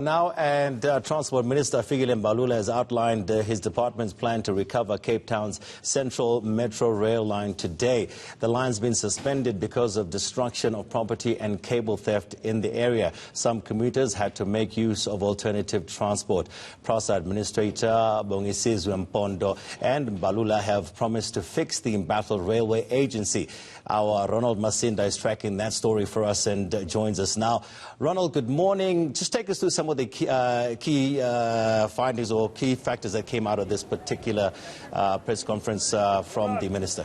Now, Transport Minister Fikile Mbalula has outlined his department's plan to recover Cape Town's Central Metrorail line today. The line's been suspended because of destruction of property and cable theft in the area. Some commuters had to make use of alternative transport. PRASA Administrator Bongisizwe Mpondo and Mbalula have promised to fix the embattled railway agency. Our Ronald Masinda is tracking that story for us and joins us now. Ronald, good morning. Just take us through some of the key findings or key factors that came out of this particular press conference from the Minister.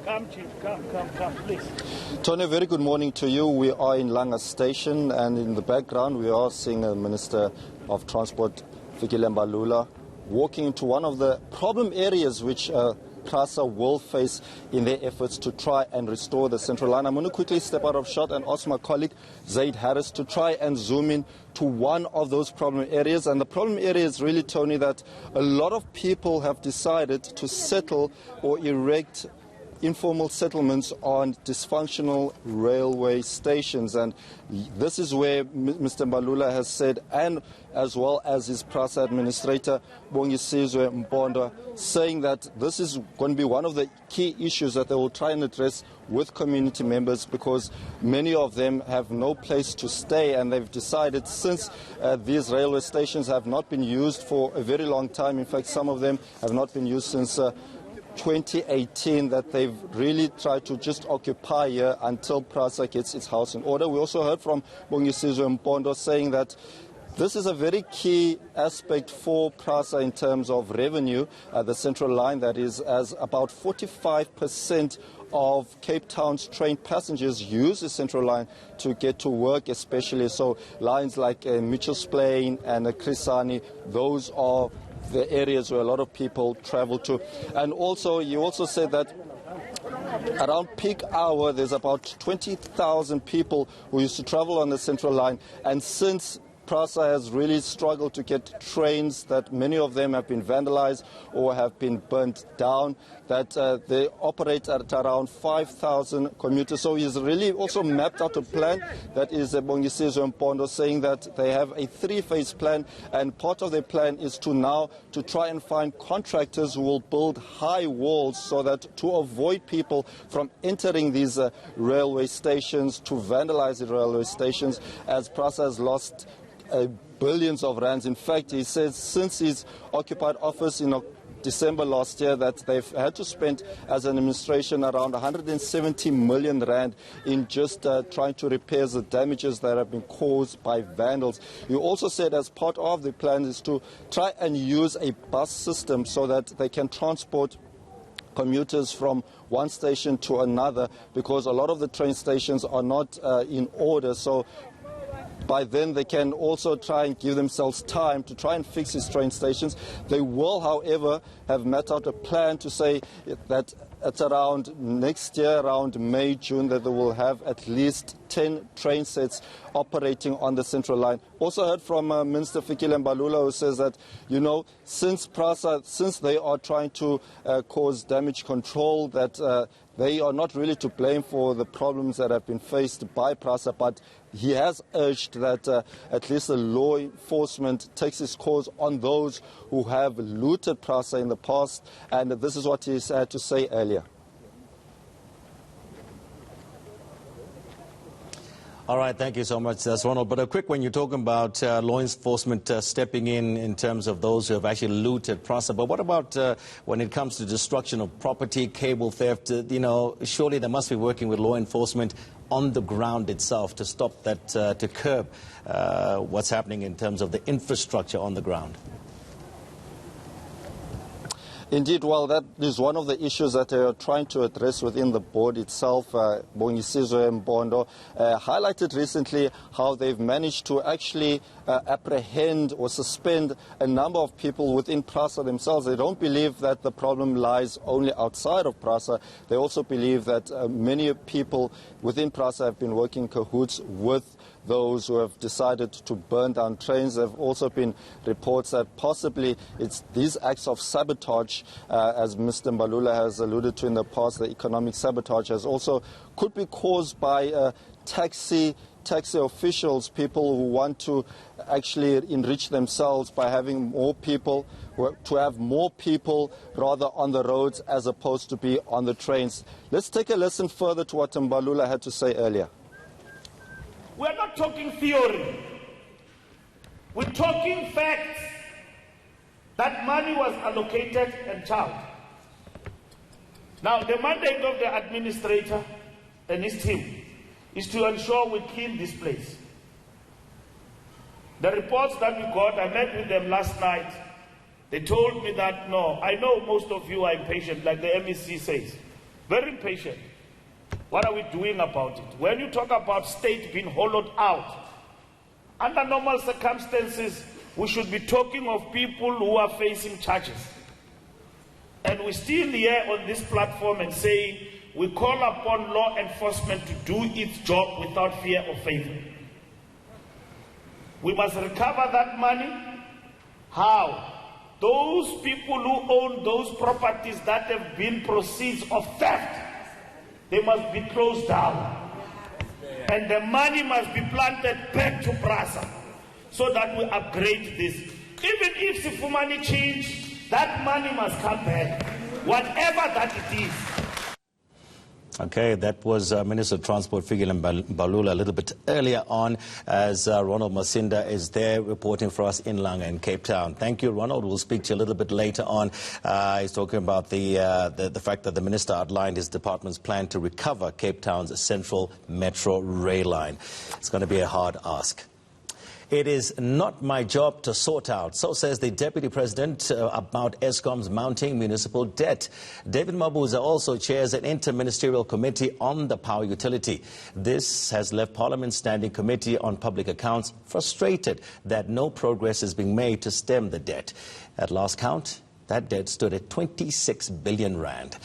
Come, Chief. Come, please. Tony, very good morning to you. We are in Langa Station, and in the background we are seeing the Minister of Transport, Fikile Mbalula, walking into one of the problem areas which PRASA will face in their efforts to try and restore the central line. I'm going to quickly step out of shot and ask my colleague Zaid Harris to try and zoom in to one of those problem areas. And the problem area is really, Tony, that a lot of people have decided to settle or erect informal settlements on dysfunctional railway stations, and this is where Mr. Mbalula has said, and as well as his PRASA administrator Bongisizwe Mpondo, saying that this is going to be one of the key issues that they will try and address with community members, because many of them have no place to stay, and they've decided, since these railway stations have not been used for a very long time, in fact some of them have not been used since 2018, that they've really tried to just occupy here until PRASA gets its house in order. We also heard from Bongisizwe Mpondo saying that this is a very key aspect for PRASA in terms of revenue. The central line, that is, as about 45% of Cape Town's train passengers use the central line to get to work, especially. So lines like Mitchell's Plain and Crisani, those are the areas where a lot of people travel to. And also, you also said that around peak hour there's about 20,000 people who used to travel on the central line, and since PRASA has really struggled to get trains, that many of them have been vandalized or have been burnt down, that they operate at around 5,000 commuters. So he's really also mapped out a plan, that is Bongisizwe Mpondo, saying that they have a three-phase plan, and part of their plan is to try and find contractors who will build high walls so that to avoid people from entering these railway stations, to vandalize the railway stations, as PRASA has lost billions of rands. In fact, he says since he's occupied office in December last year, that they've had to spend as an administration around 170 million rand in just trying to repair the damages that have been caused by vandals. He also said as part of the plan is to try and use a bus system so that they can transport commuters from one station to another, because a lot of the train stations are not in order. So by then they can also try and give themselves time to try and fix these train stations. They will, however, have mapped out a plan to say that it's around next year, around May, June, that they will have at least 10 train sets operating on the central line. Also heard from Minister Fikile Mbalula, who says that, you know, since PRASA, since they are trying to cause damage control, that they are not really to blame for the problems that have been faced by PRASA, but he has urged that at least the law enforcement takes its course on those who have looted PRASA in the past, and this is what he had to say earlier. All right, thank you so much, that's Ronald. But a quick one, you're talking about law enforcement stepping in terms of those who have actually looted PRASA. But what about when it comes to destruction of property, cable theft? You know, surely they must be working with law enforcement on the ground itself to stop that, to curb what's happening in terms of the infrastructure on the ground. Indeed, well, that is one of the issues that they are trying to address within the board itself. Bongisizwe Mpondo highlighted recently how they've managed to actually apprehend or suspend a number of people within PRASA themselves. They don't believe that the problem lies only outside of PRASA. They also believe that many people within PRASA have been working in cahoots with those who have decided to burn down trains. There have also been reports that possibly it's these acts of sabotage, as Mr. Mbalula has alluded to in the past, the economic sabotage could be caused by taxi taxi officials, people who want to actually enrich themselves by having more people, to have more people rather on the roads as opposed to be on the trains. Let's take a listen further to what Mbalula had to say earlier. We're not talking theory. We're talking facts. That money was allocated and charged. Now, the mandate of the administrator and his team is to ensure we clean this place. The reports that we got, I met with them last night. They told me that, no, I know most of you are impatient, like the MEC says. Very impatient. What are we doing about it? When you talk about state being hollowed out, under normal circumstances, we should be talking of people who are facing charges. And we're still here on this platform and saying we call upon law enforcement to do its job without fear or favor. We must recover that money. How? Those people who own those properties that have been proceeds of theft, they must be closed down. And the money must be planted back to Brasa so that we upgrade this. Even if the money change, that money must come back, whatever that it is. Okay, that was Minister of Transport Fikile Mbalula a little bit earlier on, as Ronald Masinda is there reporting for us in Langa in Cape Town. Thank you, Ronald. We'll speak to you a little bit later on. He's talking about the fact that the minister outlined his department's plan to recover Cape Town's central metro rail line. It's going to be a hard ask. It is not my job to sort out, so says the Deputy President about Eskom's mounting municipal debt. David Mabuza also chairs an interministerial committee on the power utility. This has left Parliament's Standing Committee on Public Accounts frustrated that no progress is being made to stem the debt. At last count, that debt stood at 26 billion rand.